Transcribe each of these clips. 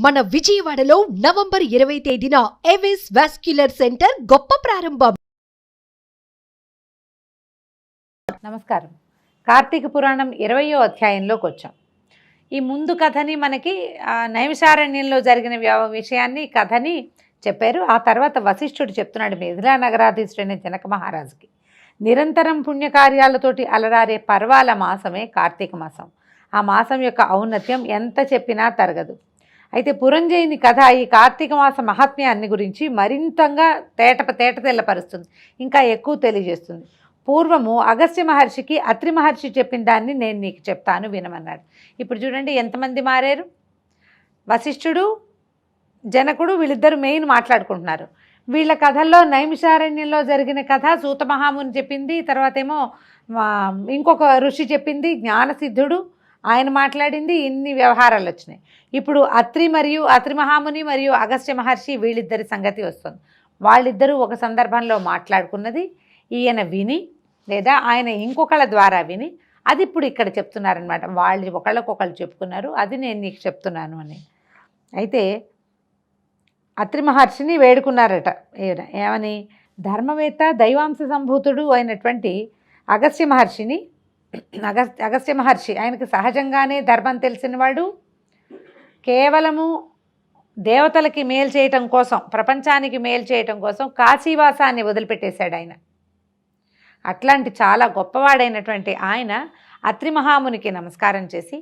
మన విజయవాడలో నవంబర్ 20 తేదీన ఎవిస్ వాస్క్యులర్ సెంటర్ గొప్ప ప్రారంభం. నమస్కారం. కార్తీక పురాణం 20వ అధ్యాయంలోకి వచ్చాం. ఈ ముందు కథని మనకి నైమిషారణ్యంలో జరిగిన విషయాన్ని కథని చెప్పారు. ఆ తర్వాత వశిష్ఠుడు చెప్తున్నాడు మిథిలా నగరాధీశుడైన జనక మహారాజుకి, నిరంతరం పుణ్యకార్యాలతోటి అలరారే పర్వాల మాసమే కార్తీక మాసం. ఆ మాసం యొక్క ఔన్నత్యం ఎంత చెప్పినా తరగదు. అయితే పురంజయుని కథ ఈ కార్తీక మాస మహాత్మ్యాన్ని గురించి మరింతగా తేట తెల్లపరుస్తుంది, ఇంకా ఎక్కువ తెలియజేస్తుంది. పూర్వము అగస్త్య మహర్షికి అత్రి మహర్షి చెప్పిన దాన్ని నేను నీకు చెప్తాను వినమన్నాడు. ఇప్పుడు చూడండి ఎంతమంది మారారు. వశిష్ఠుడు, జనకుడు వీళ్ళిద్దరు మెయిన్ మాట్లాడుకుంటున్నారు. వీళ్ళ కథల్లో నైమిషారణ్యంలో జరిగిన కథ సూత మహాముని చెప్పింది, తర్వాత ఏమో ఇంకొక ఋషి చెప్పింది, జ్ఞానసిద్ధుడు ఆయన మాట్లాడింది, ఇన్ని వ్యవహారాలు వచ్చినాయి. ఇప్పుడు అత్రి మహాముని మరియు అగస్త్య మహర్షి వీళ్ళిద్దరి సంగతి వస్తుంది. వాళ్ళిద్దరూ ఒక సందర్భంలో మాట్లాడుకున్నది ఈయన విని, లేదా ఆయన ఇంకొకళ్ళ ద్వారా విని, అది ఇప్పుడు ఇక్కడ చెప్తున్నారనమాట. వాళ్ళు ఒకళ్ళకొకళ్ళు చెప్పుకున్నారు, అది నేను నీకు చెప్తున్నాను అని. అయితే అత్రి మహర్షిని వేడుకున్నారట. ఏమని? ధర్మవేత్త దైవాంశ సంభూతుడు అయినటువంటి అగస్త్య మహర్షి ఆయనకు సహజంగానే ధర్మం తెలిసినవాడు. కేవలము దేవతలకి మేలు చేయటం కోసం, ప్రపంచానికి మేలు చేయటం కోసం కాశీవాసాన్ని వదిలిపెట్టేశాడు ఆయన. అట్లాంటి చాలా గొప్పవాడైనటువంటి ఆయన అత్రి మహామునికి నమస్కారం చేసి,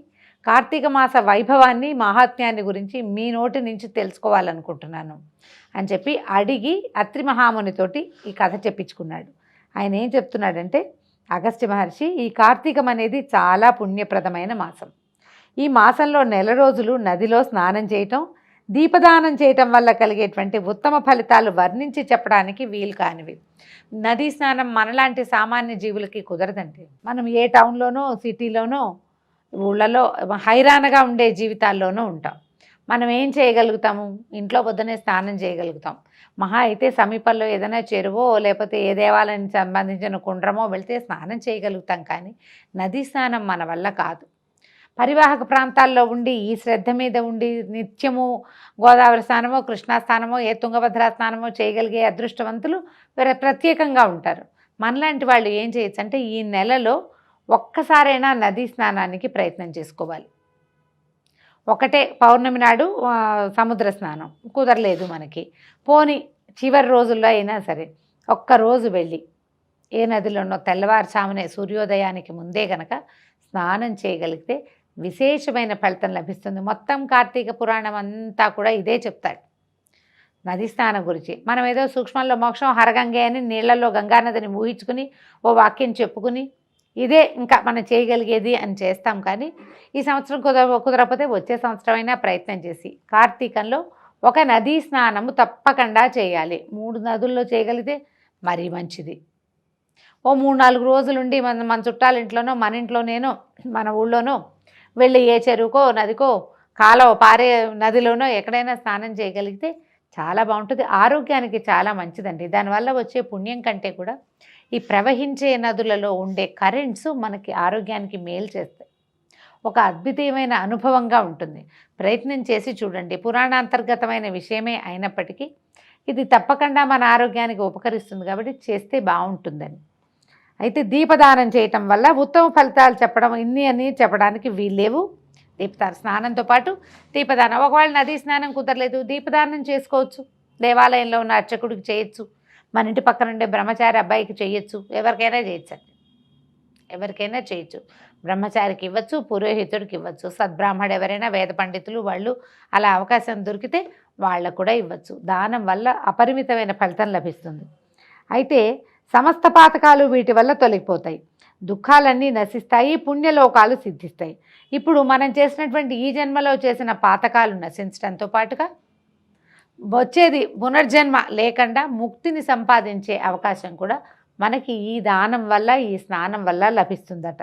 కార్తీక మాస వైభవాన్ని మహాత్మ్యాన్ని గురించి మీ నోటి నుంచి తెలుసుకోవాలనుకుంటున్నాను అని చెప్పి అడిగి అత్రి మహామునితోటి ఈ కథ చెప్పించుకున్నాడు. ఆయన ఏం చెప్తున్నాడంటే, అగస్త్య మహర్షి, ఈ కార్తీకం అనేది చాలా పుణ్యప్రదమైన మాసం. ఈ మాసంలో నెల రోజులు నదిలో స్నానం చేయటం, దీపదానం చేయటం వల్ల కలిగేటువంటి ఉత్తమ ఫలితాలు వర్ణించి చెప్పడానికి వీలు కానివి. నదీ స్నానం మనలాంటి సామాన్య జీవులకి కుదరదండి. మనం ఏ టౌన్లోనో సిటీలోనో ఊళ్ళలో హైరాణగా ఉండే జీవితాల్లోనూ ఉంటాం. మనం ఏం చేయగలుగుతాము? ఇంట్లో పొద్దునే స్నానం చేయగలుగుతాం. మహా అయితే సమీపంలో ఏదైనా చెరువో లేకపోతే ఏ దేవాలయానికి సంబంధించిన కుండ్రమో వెళ్తే స్నానం చేయగలుగుతాం, కానీ నదీ స్నానం మన వల్ల కాదు. పరివాహక ప్రాంతాల్లో ఉండి ఈ శ్రద్ధ మీద ఉండి నిత్యము గోదావరి స్నానమో కృష్ణా స్నానమో ఏ తుంగభద్రా స్నానమో చేయగలిగే అదృష్టవంతులు ప్రత్యేకంగా ఉంటారు. మనలాంటి వాళ్ళు ఏం చేయొచ్చు అంటే, ఈ నెలలో ఒక్కసారైనా నదీ స్నానానికి ప్రయత్నం చేసుకోవాలి. ఒకటే పౌర్ణమి నాడు సముద్ర స్నానం కుదరలేదు మనకి, పోని చివరి రోజుల్లో అయినా సరే ఒక్కరోజు వెళ్ళి ఏ నదిలోనో తెల్లవారుజామునే సూర్యోదయానికి ముందే గనక స్నానం చేయగలిగితే విశేషమైన ఫలితం లభిస్తుంది. మొత్తం కార్తీక పురాణం అంతా కూడా ఇదే చెప్తాడు నదీ స్నానం గురించి. మనం ఏదో సూక్ష్మంలో మోక్షం హరగంగే అని నీళ్లలో గంగానదిని ఊహించుకుని ఓ వాక్యం చెప్పుకుని ఇదే ఇంకా మనం చేయగలిగేది అని చేస్తాం, కానీ ఈ సంవత్సరం కుదరకపోతే వచ్చే సంవత్సరం అయినా ప్రయత్నం చేసి కార్తీకంలో ఒక నదీ స్నానము తప్పకుండా చేయాలి. 3 నదుల్లో చేయగలిగితే మరీ మంచిది. ఓ 3-4 రోజులుండి మన చుట్టాల ఇంట్లోనో మన ఇంట్లోనేనో మన ఊళ్ళోనో వెళ్ళి ఏ చెరువుకో నదికో కాలువ పారే నదిలోనో ఎక్కడైనా స్నానం చేయగలిగితే చాలా బాగుంటుంది. ఆరోగ్యానికి చాలా మంచిదండి. దానివల్ల వచ్చే పుణ్యం కంటే కూడా ఈ ప్రవహించే నదులలో ఉండే కరెంట్స్ మనకి ఆరోగ్యానికి మేలు చేస్తాయి. ఒక అద్భుతమైన అనుభవంగా ఉంటుంది. ప్రయత్నం చేసి చూడండి. పురాణాంతర్గతమైన విషయమే అయినప్పటికీ ఇది తప్పకుండా మన ఆరోగ్యానికి ఉపకరిస్తుంది కాబట్టి చేస్తే బాగుంటుందని. అయితే దీపదానం చేయటం వల్ల ఉత్తమ ఫలితాలు చెప్పడం అని చెప్పడానికి వీల్లేవు. స్నానంతో పాటు దీపదానం, ఒకవేళ నదీ స్నానం కుదరలేదు దీపదానం చేసుకోవచ్చు. దేవాలయంలో ఉన్న అర్చకుడికి చేయొచ్చు, మన ఇంటి పక్కన ఉండే బ్రహ్మచారి అబ్బాయికి చేయొచ్చు, ఎవరికైనా చేయొచ్చు. బ్రహ్మచారికి ఇవ్వచ్చు, పురోహితుడికి ఇవ్వచ్చు, సద్బ్రాహ్మడు ఎవరైనా వేద పండితులు వాళ్ళు అలా అవకాశం దొరికితే వాళ్ళకు కూడా ఇవ్వచ్చు. దానం వల్ల అపరిమితమైన ఫలితం లభిస్తుంది. అయితే సమస్త పాతకాలు వీటి వల్ల తొలగిపోతాయి, దుఃఖాలన్నీ నశిస్తాయి, పుణ్యలోకాలు సిద్ధిస్తాయి. ఇప్పుడు మనం చేసినటువంటి ఈ జన్మలో చేసిన పాతకాలు నశించడంతో పాటుగా వచ్చేది పునర్జన్మ లేకుండా ముక్తిని సంపాదించే అవకాశం కూడా మనకి ఈ దానం వల్ల ఈ స్నానం వల్ల లభిస్తుందట.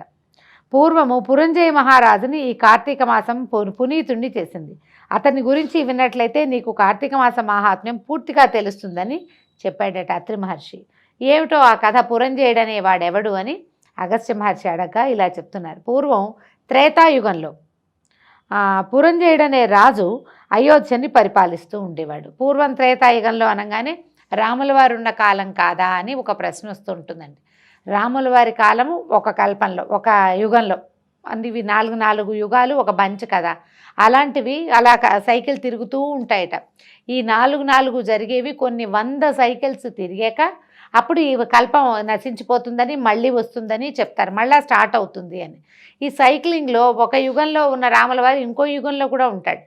పూర్వము పురంజయ మహారాజుని ఈ కార్తీక మాసం పునీతుణ్ణి చేసింది. అతని గురించి విన్నట్లయితే నీకు కార్తీక మాస మహాత్మ్యం పూర్తిగా తెలుస్తుందని చెప్పాడట అత్రి మహర్షి. ఏమిటో ఆ కథ పురంజయుడనే వాడెవడు అని అగస్త్య మహర్షి అడగగా ఇలా చెప్తున్నారు. పూర్వం త్రేతాయుగంలో పురంజయుడనే రాజు అయోధ్యని పరిపాలిస్తూ ఉండేవాడు. పూర్వం త్రేతాయుగంలో అనగానే రాముల వారు ఉన్న కాలం కాదా అని ఒక ప్రశ్న వస్తూ ఉంటుందండి. రాముల వారి కాలము ఒక కల్పంలో, ఒక యుగంలో, ఇవి 4 యుగాలు ఒక బంచ్ కదా, అలాంటివి అలా సైకిల్ తిరుగుతూ ఉంటాయట. ఈ 4 జరిగేవి కొన్ని 100 సైకిల్స్ తిరిగాక అప్పుడు ఈ కల్పం నశించిపోతుందని మళ్ళీ వస్తుందని చెప్తారు, మళ్ళీ స్టార్ట్ అవుతుంది అని. ఈ సైక్లింగ్లో ఒక యుగంలో ఉన్న రాముల వారు ఇంకో యుగంలో కూడా ఉంటాడు.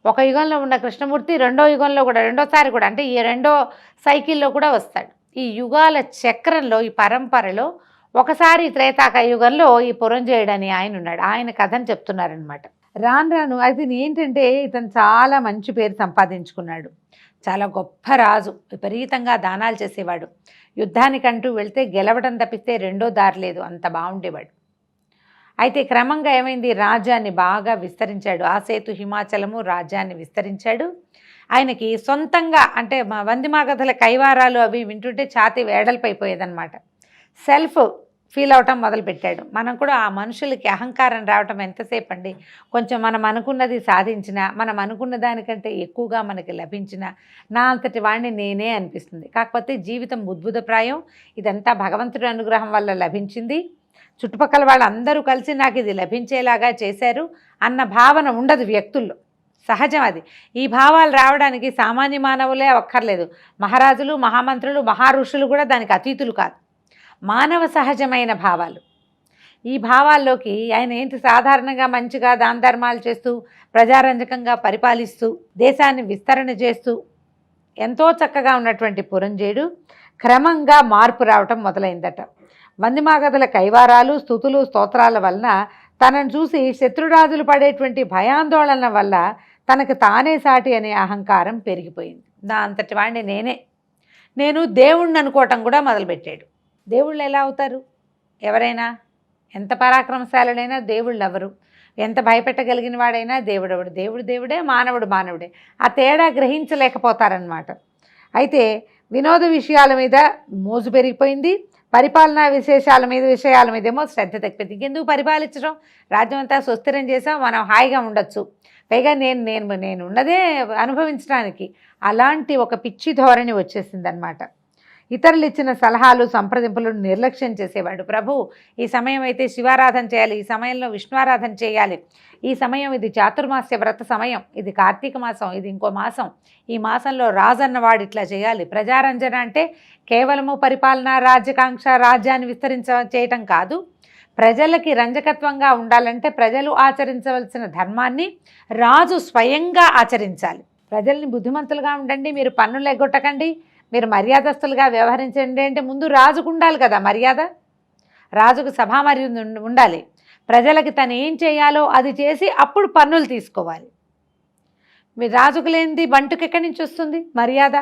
ఒక యుగంలో ఉన్న కృష్ణమూర్తి రెండో యుగంలో కూడా, రెండోసారి కూడా, అంటే ఈ రెండో సైకిల్లో కూడా వస్తాడు. ఈ యుగాల చక్రంలో, ఈ పరంపరలో ఒకసారి త్రేతాక యుగంలో ఈ పురంజయుడు అని ఆయన ఉన్నాడు. ఆయన కథను చెప్తున్నారనమాట. రాను అది ఏంటంటే ఇతను చాలా మంచి పేరు సంపాదించుకున్నాడు. చాలా గొప్ప రాజు, విపరీతంగా దానాలు చేసేవాడు. యుద్ధానికంటూ వెళ్తే గెలవడం తప్పిస్తే రెండో దారి లేదు, అంత బాగుండేవాడు. అయితే క్రమంగా ఏమైంది, రాజ్యాన్ని బాగా విస్తరించాడు. ఆసేతు హిమాచలము రాజ్యాన్ని విస్తరించాడు. ఆయనకి సొంతంగా అంటే వందిమాగధల కైవారాలు అవి వింటుంటే ఛాతీ వేడల్పైపోయేదన్నమాట. సెల్ఫ్ ఫీల్ అవటం మొదలుపెట్టాడు. మనం కూడా ఆ మనుషులకి అహంకారం రావటం ఎంతసేపు అండి, కొంచెం మనం అనుకున్నది సాధించినా, మనం అనుకున్న దానికంటే ఎక్కువగా మనకి లభించినా నా అంతటి వాడిని నేనే అనిపిస్తుంది. కాకపోతే జీవితం ఉద్భుతప్రాయం, ఇదంతా భగవంతుడి అనుగ్రహం వల్ల లభించింది, చుట్టుపక్కల వాళ్ళందరూ కలిసి నాకు ఇది లభించేలాగా చేశారు అన్న భావన ఉండదు వ్యక్తుల్లో, సహజం అది. ఈ భావాలు రావడానికి సామాన్య మానవులే అక్కర్లేదు, మహారాజులు, మహామంత్రులు, మహారుషులు కూడా దానికి అతీతులు కాదు. మానవ సహజమైన భావాలు. ఈ భావాల్లోకి ఆయన ఏంటి, సాధారణంగా మంచిగా దాన ధర్మాలు చేస్తూ ప్రజారంజకంగా పరిపాలిస్తూ దేశాన్ని విస్తరణ చేస్తూ ఎంతో చక్కగా ఉన్నటువంటి పురంజయుడు క్రమంగా మార్పు రావటం మొదలైందట. వందిమాగధల కైవారాలు, స్తుతులు, స్తోత్రాల వలన తనను చూసి శత్రురాజులు పడేటువంటి భయాందోళన వల్ల తనకు తానే సాటి అనే అహంకారం పెరిగిపోయింది. నా అంతటి వాడిని నేను దేవుణ్ణి అనుకోవటం కూడా మొదలుపెట్టాడు. దేవుళ్ళు ఎలా అవుతారు? ఎవరైనా ఎంత పరాక్రమశాలుడైనా దేవుళ్ళు ఎవరు, ఎంత భయపెట్టగలిగిన వాడైనా దేవుడెవడు, దేవుడు దేవుడే, మానవుడు మానవుడే. ఆ తేడా గ్రహించలేకపోతారనమాట. అయితే వినోద విషయాల మీద మోజు పెరిగిపోయింది, పరిపాలనా విషయాల మీదేమో శ్రద్ధ తగ్గిపోయింది. ఇంకెందుకు పరిపాలించడం, రాజ్యం అంతా సుస్థిరం చేసాం, మనం హాయిగా ఉండొచ్చు, పైగా నేను ఉన్నదే అనుభవించడానికి, అలాంటి ఒక పిచ్చి ధోరణి వచ్చేసిందనమాట. ఇతరులు ఇచ్చిన సలహాలు, సంప్రదింపులను నిర్లక్ష్యం చేసేవాడు. ప్రభు ఈ సమయం అయితే శివారాధన చేయాలి, ఈ సమయంలో విష్ణువారాధన చేయాలి, ఈ సమయం ఇది చాతుర్మాస్య వ్రత సమయం, ఇది కార్తీక మాసం, ఇది ఇంకో మాసం, ఈ మాసంలో రాజన్నవాడు ఇట్లా చేయాలి. ప్రజారంజన అంటే కేవలము పరిపాలన, రాజ్యకాంక్ష, రాజ్యాన్ని చేయటం కాదు. ప్రజలకి రంజకత్వంగా ఉండాలంటే ప్రజలు ఆచరించవలసిన ధర్మాన్ని రాజు స్వయంగా ఆచరించాలి. ప్రజల్ని బుద్ధిమంతులుగా ఉండండి, మీరు పన్నులు ఎగ్గొట్టకండి, మీరు మర్యాదస్తులుగా వ్యవహరించండి అంటే ముందు రాజుకు ఉండాలి కదా మర్యాద. రాజుకు సభా మర్యాద ఉండాలి. ప్రజలకి తను ఏం చేయాలో అది చేసి అప్పుడు పన్నులు తీసుకోవాలి. మీ రాజుకు లేనిది బంటుకు ఎక్కడి నుంచి వస్తుంది మర్యాద?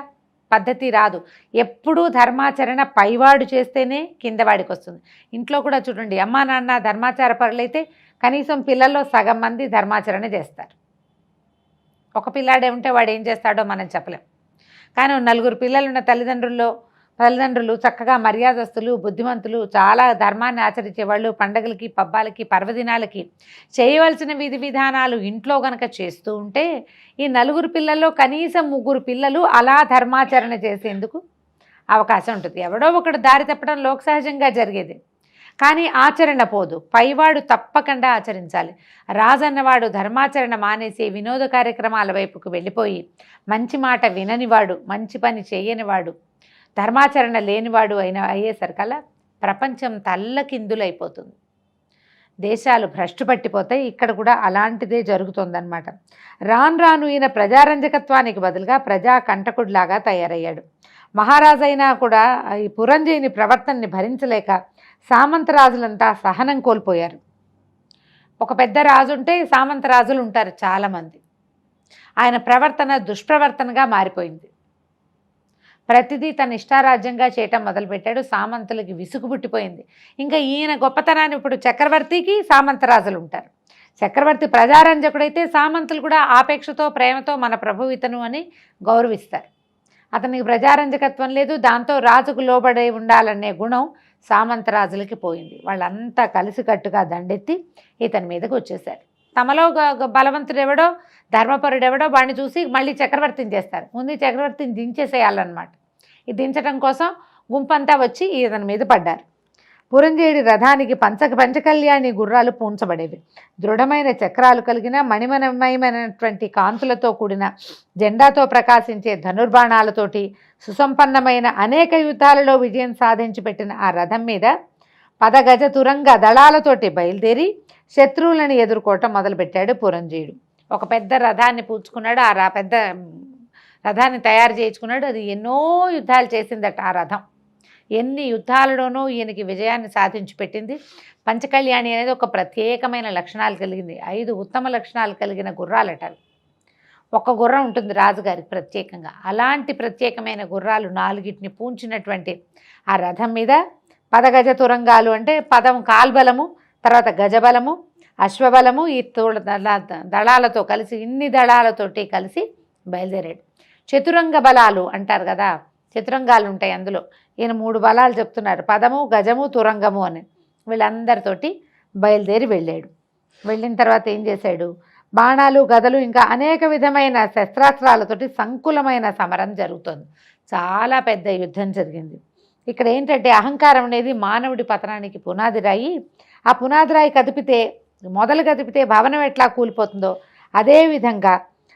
పద్ధతి రాదు. ఎప్పుడూ ధర్మాచరణ పైవాడు చేస్తేనే కిందవాడికి వస్తుంది. ఇంట్లో కూడా చూడండి, అమ్మా నాన్న ధర్మాచార పరులైతే కనీసం పిల్లల్లో సగం మంది ధర్మాచరణ చేస్తారు. ఒక పిల్లాడే ఉంటే వాడు ఏం చేస్తాడో మనం చెప్పలేం. కానీ 4 పిల్లలున్న తల్లిదండ్రులు చక్కగా మర్యాదస్తులు, బుద్ధిమంతులు, చాలా ధర్మాన్ని ఆచరించేవాళ్ళు, పండగలకి, పబ్బాలకి, పర్వదినాలకి చేయవలసిన విధి విధానాలు ఇంట్లో గనక చేస్తూ ఉంటే ఈ 4 పిల్లల్లో కనీసం 3 పిల్లలు అలా ధర్మాచరణ చేసేందుకు అవకాశం ఉంటుంది. ఎవడో ఒకడు దారి తప్పడం లోక సహజంగా జరిగేది. కానీ ఆచరణ పోదు, పైవాడు తప్పకుండా ఆచరించాలి. రాజన్నవాడు ధర్మాచరణ మానేసి వినోద కార్యక్రమాల వైపుకు వెళ్ళిపోయి మంచి మాట విననివాడు, మంచి పని చేయనివాడు, ధర్మాచరణ లేనివాడు అయ్యేసరికల్లా ప్రపంచం తల్లకిందులైపోతుంది, దేశాలు భ్రష్టు పట్టిపోతాయి. ఇక్కడ కూడా అలాంటిదే జరుగుతుందన్నమాట. రాను ఈయన ప్రజారంజకత్వానికి బదులుగా ప్రజా కంటకుడిలాగా తయారయ్యాడు. మహారాజైనా కూడా ఈ పురంజయుని ప్రవర్తనని భరించలేక సామంతరాజులంతా సహనం కోల్పోయారు. ఒక పెద్ద రాజు ఉంటే సామంతరాజులు ఉంటారు చాలామంది. ఆయన ప్రవర్తన దుష్ప్రవర్తనగా మారిపోయింది. ప్రతిదీ తన ఇష్టారాజ్యంగా చేయటం మొదలుపెట్టాడు. సామంతులకి విసుగు పుట్టిపోయింది. ఇంకా ఈయన గొప్పతనాన్ని ఇప్పుడు చక్రవర్తికి సామంతరాజులు ఉంటారు. చక్రవర్తి ప్రజారంజకుడైతే సామంతులు కూడా ఆపేక్షతో, ప్రేమతో మన ప్రభు ఇతను అని గౌరవిస్తారు. అతనికి ప్రజారంజకత్వం లేదు, దాంతో రాజుకు లోబడి ఉండాలనే గుణం సామంతరాజులకి పోయింది. వాళ్ళంతా కలిసికట్టుగా దండెత్తి ఇతని మీదకి వచ్చేశారు. తమలో బలవంతుడెవడో ధర్మపరుడెవడో వాడిని చూసి మళ్ళీ చక్రవర్తిని చేస్తారు. ముందు చక్రవర్తిని దించేసేయాలన్నమాట. ఇది దించడం కోసం గుంపంతా వచ్చి ఇతని మీద పడ్డారు. పురంజేయుడి రథానికి పంచకళ్యాణి గుర్రాలు పూంచబడేవి. దృఢమైన చక్రాలు కలిగిన మణిమయమైనటువంటి కాంతులతో కూడిన జెండాతో ప్రకాశించే ధనుర్బాణాలతోటి సుసంపన్నమైన అనేక యుద్ధాలలో విజయం సాధించి పెట్టిన ఆ రథం మీద పదగజ తురంగ దళాలతోటి బయలుదేరి శత్రువులను ఎదుర్కోవటం మొదలుపెట్టాడు పురంజేయుడు. ఒక పెద్ద రథాన్ని పూడ్చుకున్నాడు. పెద్ద రథాన్ని తయారు చేయించుకున్నాడు. అది ఎన్నో యుద్ధాలు చేసిందట ఆ రథం. ఎన్ని యుద్ధాలలోనూ ఈయనకి విజయాన్ని సాధించి పెట్టింది. పంచకళ్యాణి అనేది ఒక ప్రత్యేకమైన లక్షణాలు కలిగింది. 5 ఉత్తమ లక్షణాలు కలిగిన గుర్రాలట. ఒక గుర్రం ఉంటుంది రాజుగారికి ప్రత్యేకంగా. అలాంటి ప్రత్యేకమైన గుర్రాలు 4టిని పూంచినటువంటి ఆ రథం మీద పదగజ తురంగాలు అంటే పదం కాల్బలము, తర్వాత గజబలము, అశ్వబలము, ఈ దళాలతో కలిసి ఇన్ని దళాలతోటి కలిసి బయలుదేరాడు. చతురంగ బలాలు అంటారు కదా, చతురంగాలు ఉంటాయి అందులో. ఈయన 3 బలాలు చెప్తున్నారు, పదము, గజము, తురంగము అని. వీళ్ళందరితోటి బయలుదేరి వెళ్ళాడు. వెళ్ళిన తర్వాత ఏం చేశాడు, బాణాలు, గదలు, ఇంకా అనేక విధమైన శస్త్రాస్త్రాలతోటి సంకులమైన సమరం జరుగుతుంది. చాలా పెద్ద యుద్ధం జరిగింది. ఇక్కడ ఏంటంటే అహంకారం అనేది మానవుడి పతనానికి పునాది రాయి. ఆ పునాది రాయి కదిపితే భవనం ఎట్లా కూలిపోతుందో అదేవిధంగా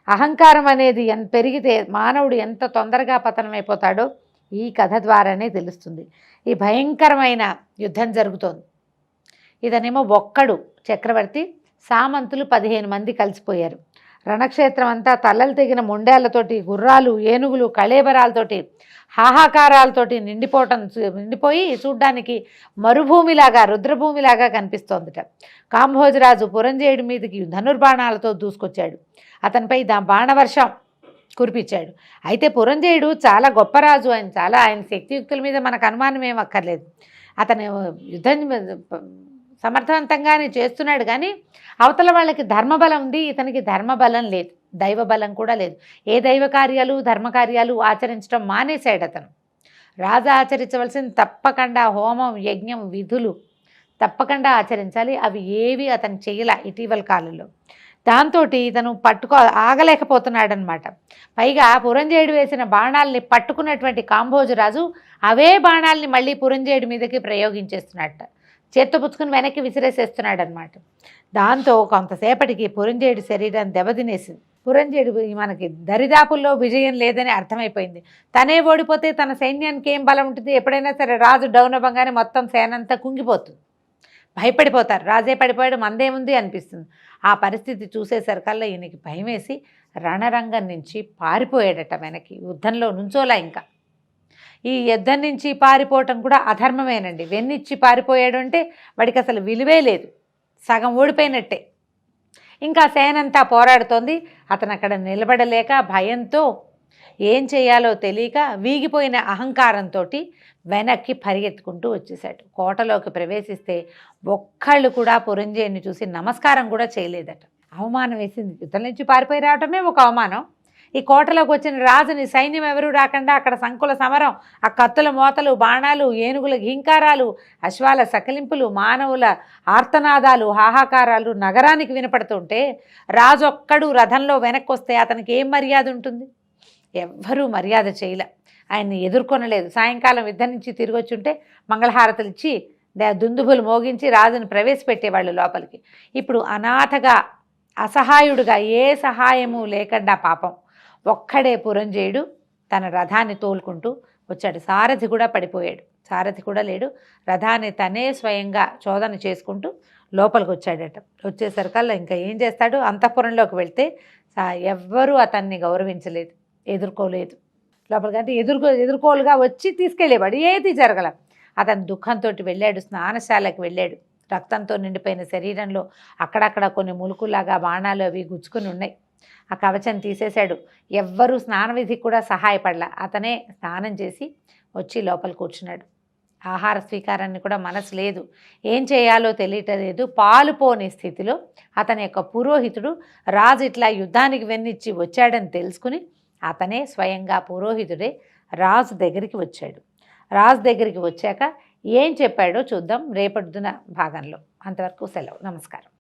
అహంకారం అనేది పెరిగితే మానవుడు ఎంత తొందరగా పతనమైపోతాడో ఈ కథ ద్వారానే తెలుస్తుంది. ఈ భయంకరమైన యుద్ధం జరుగుతోంది. ఇదనేమో ఒక్కడు చక్రవర్తి, సామంతులు 15 మంది కలిసిపోయారు. రణక్షేత్రం అంతా తెగిన గుర్రాలు, ఏనుగులు, కళేబరాలతోటి, హాహాకారాలతోటి నిండిపోయి చూడ్డానికి మరుభూమిలాగా, రుద్రభూమిలాగా కనిపిస్తోందిట. కాంభోజరాజు పురంజేయుడి మీదకి ధనుర్బాణాలతో దూసుకొచ్చాడు. అతనిపై బాణవర్షం కురిపించాడు. అయితే పురంజేయుడు చాలా గొప్ప రాజు. ఆయన శక్తియుక్తుల మీద మనకు అనుమానం ఏం అక్కర్లేదు. అతను యుద్ధం సమర్థవంతంగానే చేస్తున్నాడు. కానీ అవతల వాళ్ళకి ధర్మబలం ఉంది, ఇతనికి ధర్మబలం లేదు, దైవబలం కూడా లేదు. ఏ దైవ కార్యాలు, ధర్మకార్యాలు ఆచరించడం మానేశాడు అతను. రాజు ఆచరించవలసింది తప్పకుండా హోమం, యజ్ఞం, విధులు తప్పకుండా ఆచరించాలి. అవి ఏవి అతను చేయలే ఇటీవల కాలంలో. దాంతో ఇతను ఆగలేకపోతున్నాడనమాట. పైగా పురంజేయుడు వేసిన బాణాలని పట్టుకున్నటువంటి కాంభోజరాజు అవే బాణాలని మళ్ళీ పురంజేయుడి మీదకి ప్రయోగించేస్తున్నట్ట. చేత్తో పుచ్చుకుని వెనక్కి విసిరేసేస్తున్నాడు అనమాట. దాంతో కొంతసేపటికి పురంజేయుడి శరీరం దెబ్బతినేసింది. పురంజేయుడు మనకి దరిదాపుల్లో విజయం లేదని అర్థమైపోయింది. తనే ఓడిపోతే తన సైన్యానికి ఏం బలం ఉంటుంది? ఎప్పుడైనా సరే రాజు డౌన్ అవ్వగానే మొత్తం సేనంతా కుంగిపోతుంది, భయపడిపోతారు. రాజే పడిపోయాడు, మందేముంది అనిపిస్తుంది. ఆ పరిస్థితి చూసేసరికల్లా ఈయనకి భయం వేసి రణరంగం నుంచి పారిపోయాడట వెనక్కి. యుద్ధంలో నుంచోలా. ఇంకా ఈ యుద్ధం నుంచి పారిపోవటం కూడా అధర్మమేనండి. వెన్నిచ్చి పారిపోయాడు అంటే వాడికి అసలు విలువే లేదు, సగం ఓడిపోయినట్టే. ఇంకా సేనంతా పోరాడుతోంది. అతను అక్కడ నిలబడలేక భయంతో ఏం చేయాలో తెలియక వీగిపోయిన అహంకారంతో వెనక్కి పరిగెత్తుకుంటూ వచ్చేసాడు. కోటలోకి ప్రవేశిస్తే ఒక్కళ్ళు కూడా పురంజేయుని చూసి నమస్కారం కూడా చేయలేదట. అవమానం వేసింది. యుద్ధం నుంచి పారిపోయి రావటమే ఒక అవమానం. ఈ కోటలోకి వచ్చిన రాజుని సైన్యం ఎవరూ రాకుండా అక్కడ సంకుల సమరం, ఆ కత్తుల మోతలు, బాణాలు, ఏనుగుల ఘీంకారాలు, అశ్వాల సకిలింపులు, మానవుల ఆర్తనాదాలు, హాహాకారాలు నగరానికి వినపడుతుంటే రాజు ఒక్కడు రథంలో వెనక్కి వస్తే అతనికి ఏం మర్యాద ఉంటుంది? ఎవ్వరూ మర్యాద చేయలే, ఆయన్ని ఎదుర్కొనలేదు. సాయంకాలం యుద్ధం నుంచి తిరిగి వచ్చి ఉంటే మంగళహారతులు ఇచ్చి దుందుబులు మోగించి రాజుని ప్రవేశపెట్టేవాళ్ళు లోపలికి. ఇప్పుడు అనాథగా, అసహాయుడుగా, ఏ సహాయము లేకుండా పాపం ఒక్కడే పురంజేయుడు తన రథాన్ని తోలుకుంటూ వచ్చాడు. సారథి కూడా పడిపోయాడు, సారథి కూడా లేడు. రథాన్ని తనే స్వయంగా చోదన చేసుకుంటూ లోపలికి వచ్చాడట. వచ్చేసరికల్లా ఇంకా ఏం చేస్తాడు? అంతఃపురంలోకి వెళ్తే ఎవ్వరూ అతన్ని గౌరవించలేదు, ఎదుర్కోలేదు. లోపలికంటే ఎదుర్కోలుగా వచ్చి తీసుకెళ్ళేవాడు, ఏది జరగల. అతను దుఃఖంతో వెళ్ళాడు, స్నానశాలకు వెళ్ళాడు. రక్తంతో నిండిపోయిన శరీరంలో అక్కడక్కడ కొన్ని ములుకులాగా బాణాలు అవి గుచ్చుకుని ఉన్నాయి. ఆ కవచం తీసేశాడు. ఎవ్వరూ స్నాన విధికి కూడా సహాయపడలా. అతనే స్నానం చేసి వచ్చి లోపల కూర్చున్నాడు. ఆహార స్వీకారాన్ని కూడా మనసు లేదు, ఏం చేయాలో తెలియటలేదు. పాలుపోని స్థితిలో అతని యొక్క పురోహితుడు రాజు ఇట్లా యుద్ధానికి వెన్నిచ్చి వచ్చాడని తెలుసుకుని అతనే స్వయంగా పురోహితుడే రాజు దగ్గరికి వచ్చాడు. రాజు దగ్గరికి వచ్చాక ఏం చెప్పాడో చూద్దాం రేపటిదిన భాగంలో. అంతవరకు సెలవు. నమస్కారం.